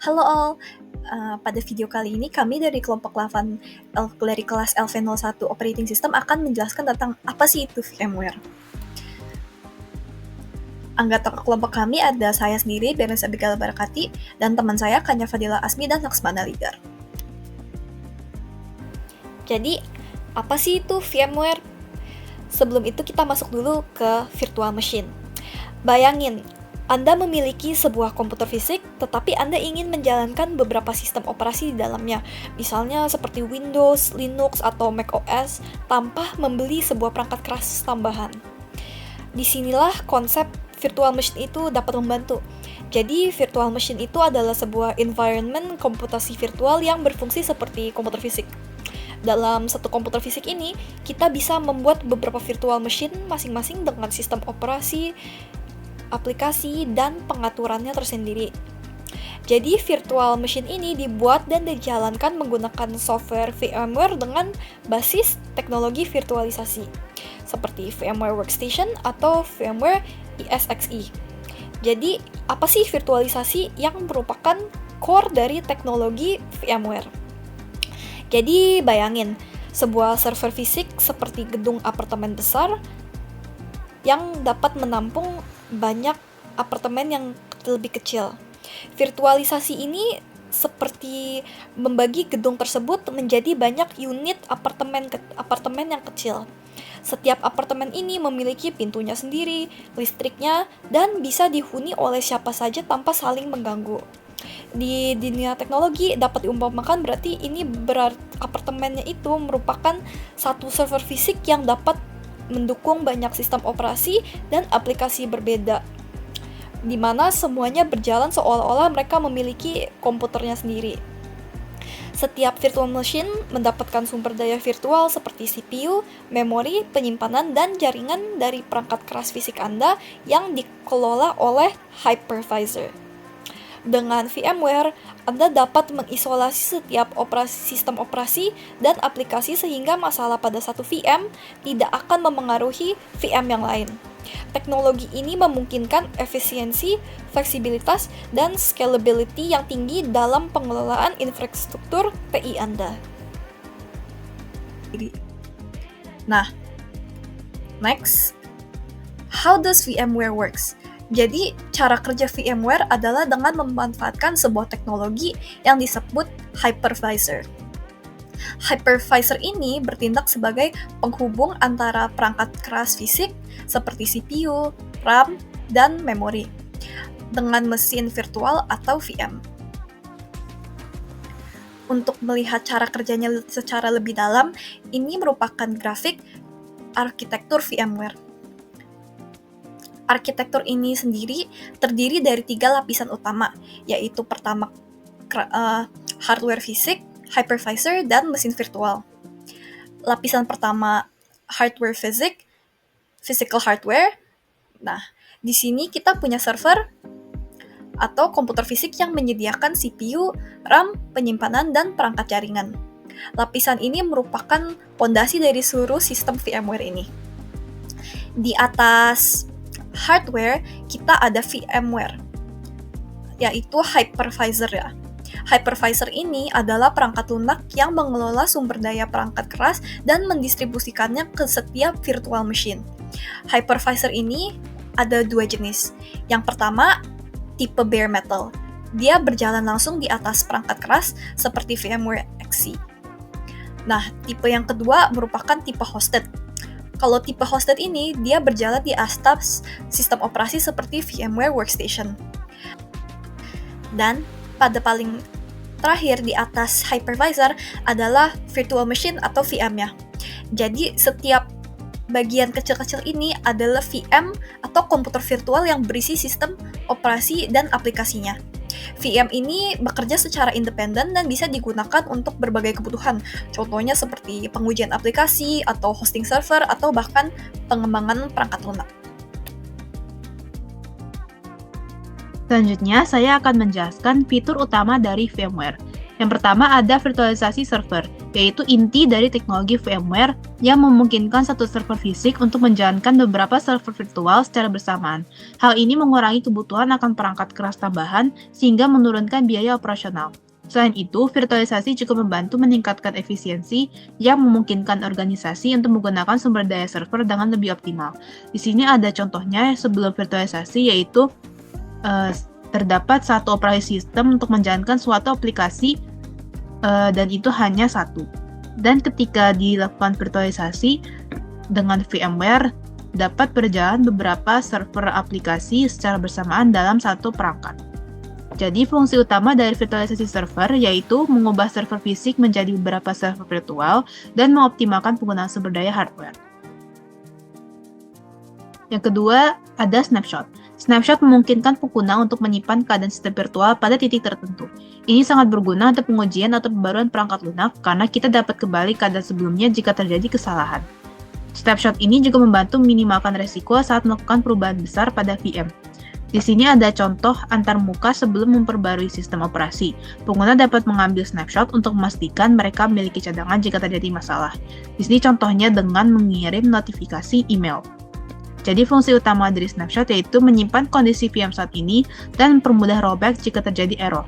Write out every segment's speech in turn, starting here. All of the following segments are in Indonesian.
Halo all, pada video kali ini kami dari kelompok 8 dari kelas LV01 Operating System akan menjelaskan tentang apa sih itu VMware. Anggota kelompok kami ada saya sendiri, Bernes Abigail Barakati, dan teman saya Kanya Fadila Asmi dan Laksmana Ligar. Jadi, apa sih itu VMware? Sebelum itu kita masuk dulu ke virtual machine. Bayangin, Anda memiliki sebuah komputer fisik, tetapi Anda ingin menjalankan beberapa sistem operasi di dalamnya, misalnya seperti Windows, Linux, atau macOS, tanpa membeli sebuah perangkat keras tambahan. Disinilah konsep virtual machine itu dapat membantu. Jadi, virtual machine itu adalah sebuah environment komputasi virtual yang berfungsi seperti komputer fisik. Dalam satu komputer fisik ini, kita bisa membuat beberapa virtual machine masing-masing dengan sistem operasi, aplikasi, dan pengaturannya tersendiri. Jadi, virtual machine ini dibuat dan dijalankan menggunakan software VMware dengan basis teknologi virtualisasi, seperti VMware Workstation atau VMware ESXi. Jadi, apa sih virtualisasi yang merupakan core dari teknologi VMware? Jadi, bayangin, sebuah server fisik seperti gedung apartemen besar yang dapat menampung banyak apartemen yang lebih kecil. Virtualisasi ini seperti membagi gedung tersebut menjadi banyak unit apartemen yang kecil. Setiap apartemen ini memiliki pintunya sendiri, listriknya, dan bisa dihuni oleh siapa saja tanpa saling mengganggu. Di dunia teknologi dapat diumpamakan berarti apartemennya itu merupakan satu server fisik yang dapat mendukung banyak sistem operasi dan aplikasi berbeda, di mana semuanya berjalan seolah-olah mereka memiliki komputernya sendiri. Setiap virtual machine mendapatkan sumber daya virtual seperti CPU, memori, penyimpanan, dan jaringan dari perangkat keras fisik Anda yang dikelola oleh hypervisor. Dengan VMware, Anda dapat mengisolasi setiap sistem operasi dan aplikasi sehingga masalah pada satu VM tidak akan memengaruhi VM yang lain. Teknologi ini memungkinkan efisiensi, fleksibilitas, dan scalability yang tinggi dalam pengelolaan infrastruktur TI Anda. Nah, next, how does VMware works? Jadi, cara kerja VMware adalah dengan memanfaatkan sebuah teknologi yang disebut hypervisor. Hypervisor ini bertindak sebagai penghubung antara perangkat keras fisik seperti CPU, RAM, dan memori dengan mesin virtual atau VM. Untuk melihat cara kerjanya secara lebih dalam, ini merupakan grafik arsitektur VMware. Arsitektur ini sendiri terdiri dari 3 lapisan utama, yaitu pertama hardware fisik, hypervisor, dan mesin virtual. Lapisan pertama hardware fisik, physical hardware. Nah, di sini kita punya server atau komputer fisik yang menyediakan CPU, RAM, penyimpanan, dan perangkat jaringan. Lapisan ini merupakan pondasi dari seluruh sistem VMware ini. Di atas hardware, kita ada VMware, yaitu hypervisor ya. Hypervisor ini adalah perangkat lunak yang mengelola sumber daya perangkat keras dan mendistribusikannya ke setiap virtual machine. Hypervisor ini ada 2 jenis. Yang pertama, tipe bare metal. Dia berjalan langsung di atas perangkat keras seperti VMware XC. Nah, tipe yang kedua merupakan tipe hosted. Kalau tipe hosted ini, dia berjalan di atas sistem operasi seperti VMware Workstation. Dan pada paling terakhir di atas hypervisor adalah virtual machine atau VM-nya. Jadi setiap bagian kecil-kecil ini adalah VM atau komputer virtual yang berisi sistem operasi dan aplikasinya. VM ini bekerja secara independen dan bisa digunakan untuk berbagai kebutuhan, contohnya seperti pengujian aplikasi, atau hosting server, atau bahkan pengembangan perangkat lunak. Selanjutnya, saya akan menjelaskan fitur utama dari VMware. Yang pertama ada virtualisasi server, yaitu inti dari teknologi VMware yang memungkinkan satu server fisik untuk menjalankan beberapa server virtual secara bersamaan. Hal ini mengurangi kebutuhan akan perangkat keras tambahan sehingga menurunkan biaya operasional. Selain itu, virtualisasi juga membantu meningkatkan efisiensi yang memungkinkan organisasi untuk menggunakan sumber daya server dengan lebih optimal. Di sini ada contohnya sebelum virtualisasi, yaitu terdapat satu operasi sistem untuk menjalankan suatu aplikasi dan itu hanya satu. Dan ketika dilakukan virtualisasi dengan VMware, dapat berjalan beberapa server aplikasi secara bersamaan dalam satu perangkat. Jadi fungsi utama dari virtualisasi server yaitu mengubah server fisik menjadi beberapa server virtual dan mengoptimalkan penggunaan sumber daya hardware. Yang kedua, ada snapshot. Snapshot memungkinkan pengguna untuk menyimpan keadaan sistem virtual pada titik tertentu. Ini sangat berguna untuk pengujian atau pembaruan perangkat lunak karena kita dapat kembali keadaan sebelumnya jika terjadi kesalahan. Snapshot ini juga membantu meminimalkan resiko saat melakukan perubahan besar pada VM. Di sini ada contoh antarmuka sebelum memperbarui sistem operasi. Pengguna dapat mengambil snapshot untuk memastikan mereka memiliki cadangan jika terjadi masalah. Di sini contohnya dengan mengirim notifikasi email. Jadi fungsi utama dari snapshot yaitu menyimpan kondisi VM saat ini dan mempermudah rollback jika terjadi error.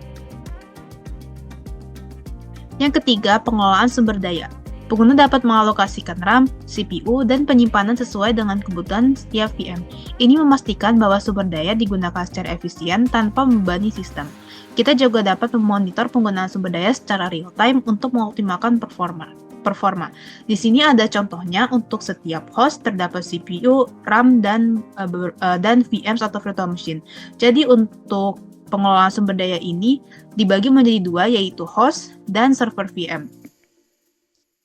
Yang ketiga, pengelolaan sumber daya. Pengguna dapat mengalokasikan RAM, CPU, dan penyimpanan sesuai dengan kebutuhan setiap VM. Ini memastikan bahwa sumber daya digunakan secara efisien tanpa membebani sistem. Kita juga dapat memonitor penggunaan sumber daya secara real-time untuk mengoptimalkan performa. Di sini ada contohnya untuk setiap host terdapat CPU, RAM, dan VMs atau virtual machine. Jadi untuk pengelolaan sumber daya ini dibagi menjadi dua, yaitu host dan server VM.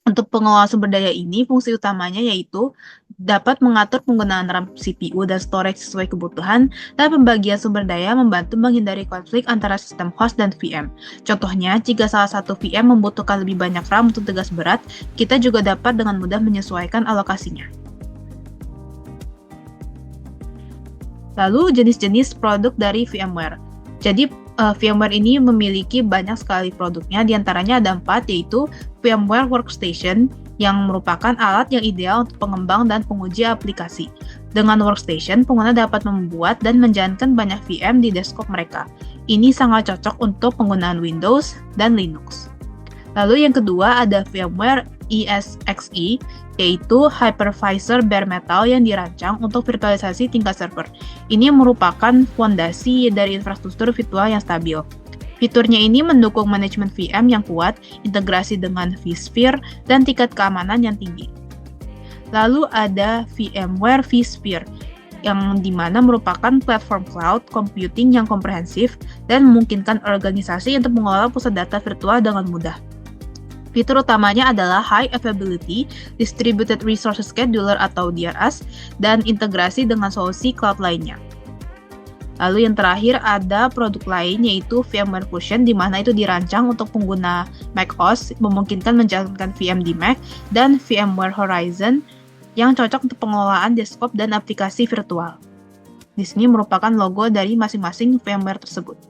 Untuk pengelolaan sumber daya ini, fungsi utamanya yaitu dapat mengatur penggunaan RAM, CPU, dan storage sesuai kebutuhan, dan pembagian sumber daya membantu menghindari konflik antara sistem host dan VM. Contohnya, jika salah satu VM membutuhkan lebih banyak RAM untuk tugas berat, kita juga dapat dengan mudah menyesuaikan alokasinya. Lalu, jenis-jenis produk dari VMware. Jadi, VMware ini memiliki banyak sekali produknya, diantaranya ada 4, yaitu VMware Workstation, yang merupakan alat yang ideal untuk pengembang dan penguji aplikasi. Dengan Workstation, pengguna dapat membuat dan menjalankan banyak VM di desktop mereka. Ini sangat cocok untuk penggunaan Windows dan Linux. Lalu yang kedua ada VMware ESXi, yaitu Hypervisor Bare Metal yang dirancang untuk virtualisasi tingkat server. Ini merupakan fondasi dari infrastruktur virtual yang stabil. Fiturnya ini mendukung manajemen VM yang kuat, integrasi dengan vSphere, dan tingkat keamanan yang tinggi. Lalu ada VMware vSphere, yang dimana merupakan platform cloud computing yang komprehensif dan memungkinkan organisasi untuk mengelola pusat data virtual dengan mudah. Fitur utamanya adalah High Availability Distributed Resource Scheduler atau DRS dan integrasi dengan solusi cloud lainnya. Lalu yang terakhir ada produk lain yaitu VMware Fusion di mana itu dirancang untuk pengguna macOS memungkinkan menjalankan VM di Mac dan VMware Horizon yang cocok untuk pengelolaan desktop dan aplikasi virtual. Di sini merupakan logo dari masing-masing VMware tersebut.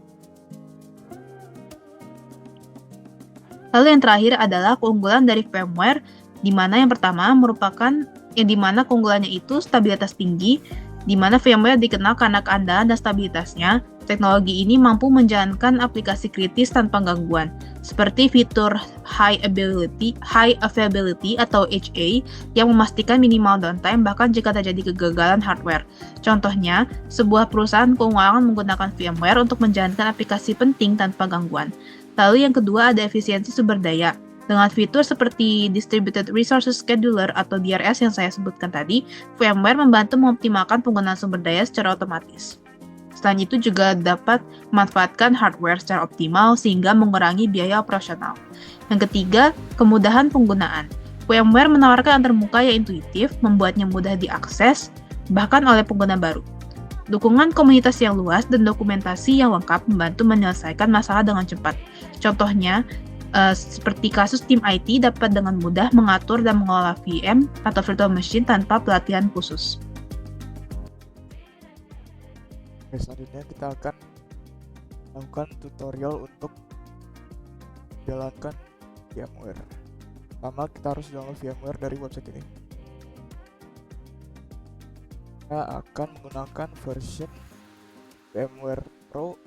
Lalu yang terakhir adalah keunggulan dari VMware, di mana yang pertama merupakan di mana keunggulannya itu stabilitas tinggi, di mana VMware dikenal karena keandalan dan stabilitasnya. Teknologi ini mampu menjalankan aplikasi kritis tanpa gangguan, seperti fitur High Availability atau HA yang memastikan minimal downtime bahkan jika terjadi kegagalan hardware. Contohnya, sebuah perusahaan keuangan menggunakan VMware untuk menjalankan aplikasi penting tanpa gangguan. Lalu yang kedua ada efisiensi sumber daya. Dengan fitur seperti Distributed Resources Scheduler atau DRS yang saya sebutkan tadi, VMware membantu mengoptimalkan penggunaan sumber daya secara otomatis. Selain itu juga dapat memanfaatkan hardware secara optimal sehingga mengurangi biaya operasional. Yang ketiga, kemudahan penggunaan. VMware menawarkan antarmuka yang intuitif, membuatnya mudah diakses, bahkan oleh pengguna baru. Dukungan komunitas yang luas dan dokumentasi yang lengkap membantu menyelesaikan masalah dengan cepat. Contohnya, seperti kasus tim IT dapat dengan mudah mengatur dan mengelola VM atau virtual machine tanpa pelatihan khusus. Selanjutnya kita akan melakukan tutorial untuk jalankan VMware. Pertama kita harus download VMware dari website ini. Kita akan menggunakan version VMware Pro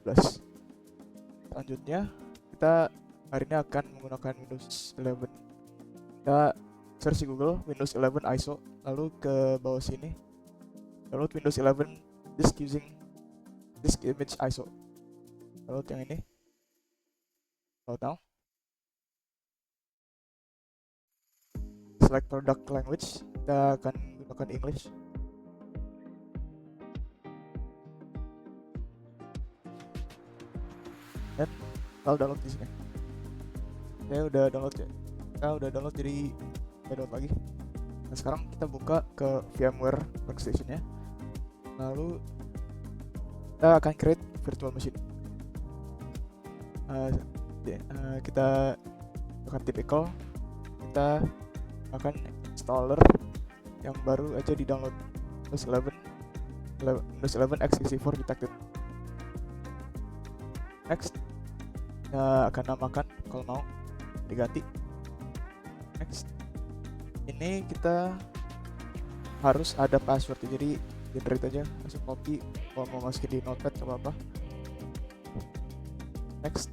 11. Selanjutnya kita hari ini akan menggunakan Windows 11. Kita search di Google Windows 11 ISO, lalu ke bawah sini download Windows 11 disk using disk image ISO. Download yang ini. Download now. Select product language, kita akan gunakan English. Dan kalau download di sini. Saya udah download ya. Kita udah download, jadi kita download lagi. Nah, sekarang kita buka ke VMware Workstation ya. Lalu kita akan create virtual machine. Kita akan typical. Kita akan installer yang baru aja di download Windows 11 x64 detected. Next, kita akan namakan kalau mau diganti. Next, ini kita harus ada password, jadi generate aja, langsung copy. Kalau mau masukin di notepad atau apa. Next,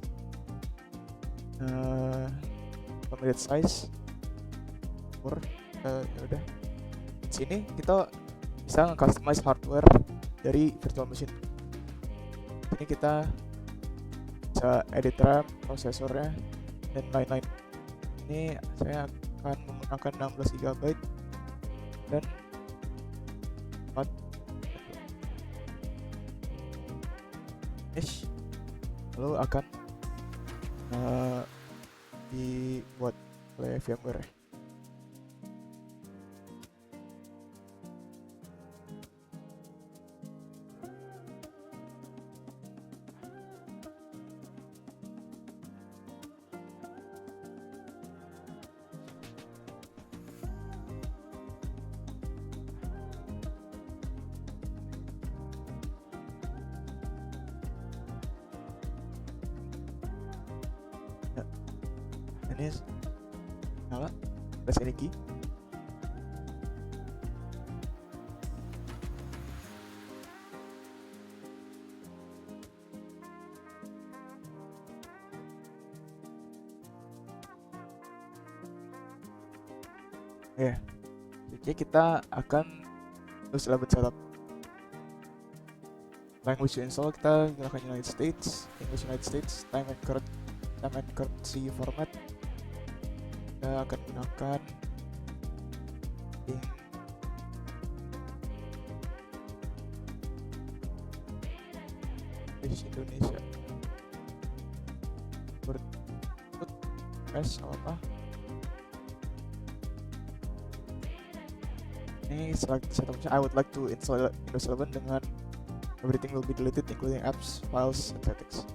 permitted size ya udah. Di sini kita bisa nge-customize hardware dari virtual machine. Ini kita bisa edit RAM, prosesornya, dan lain-lain. Ini saya akan menggunakan 16 GB dan 4 finish, lalu akan dibuat oleh VMware. Ini nyala, press any key. Ya, jadi kita akan Windows 11 setup. Language to install, kita gunakan United States, English United States, time and currency format. Kita akan gunakan English Indonesia. Press apa? Ini select setupnya. I would like to install Windows 11 dengan everything will be deleted including apps, files, and settings.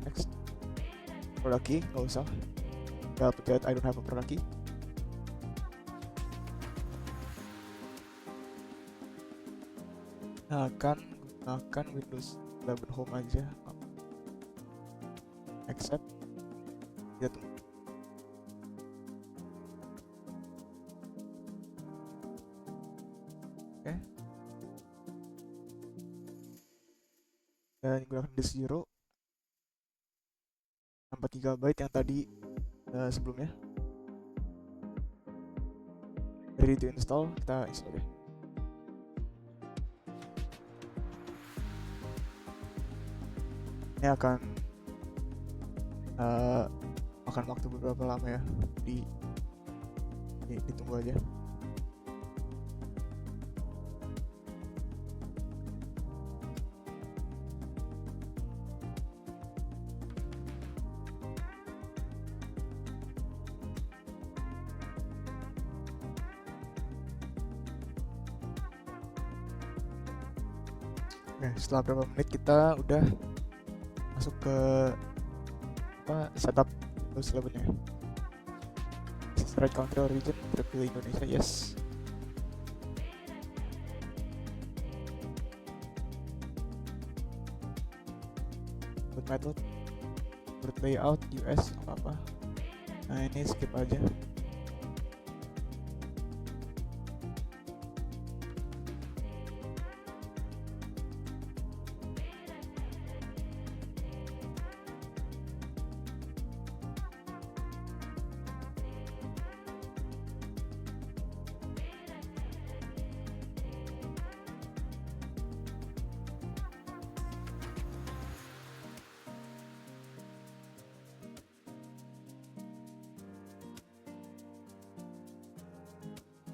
Next. Product key, nggak usah. I'll put that I don't have a product key. Nah, akan gunakan Windows 11 Home aja. Accept. Kita tunggu. Oke. Dan gunakan disk 0 4 GB yang tadi sebelumnya. Ready to install, kita install deh. Ini akan makan waktu beberapa lama ya, ditunggu aja. Oke, setelah beberapa menit kita udah masuk ke setup Windows 11 nya. Select country or region, terpilih Indonesia, yes. Input method, keyboard layout US apa-apa. Nah ini skip aja.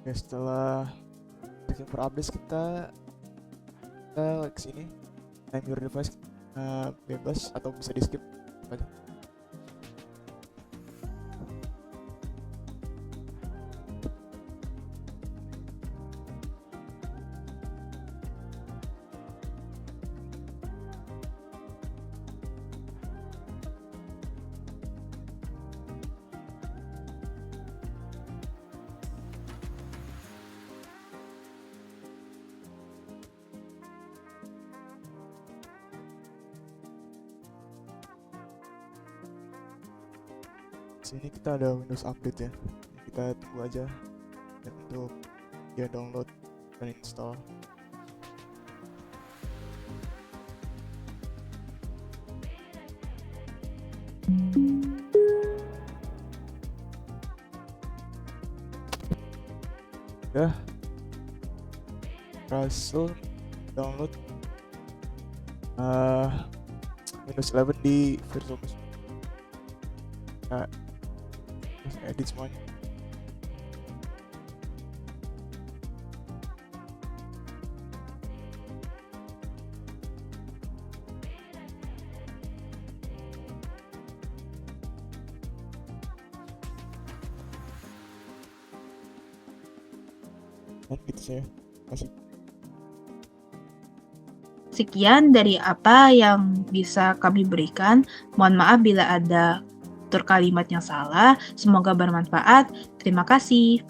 Oke, setelah section for updates kita ke sini name your device, bebas atau bisa di skip aja. Sini kita ada Windows Update ya, kita tunggu aja dan untuk dia download dan install. Udah berhasil download Windows 11 di Virtual Machine. Nah, terus edit semuanya. Dan gitu saya kasih. Sekian dari apa yang bisa kami berikan. Mohon maaf bila ada tutur kalimat yang salah. Semoga bermanfaat. Terima kasih.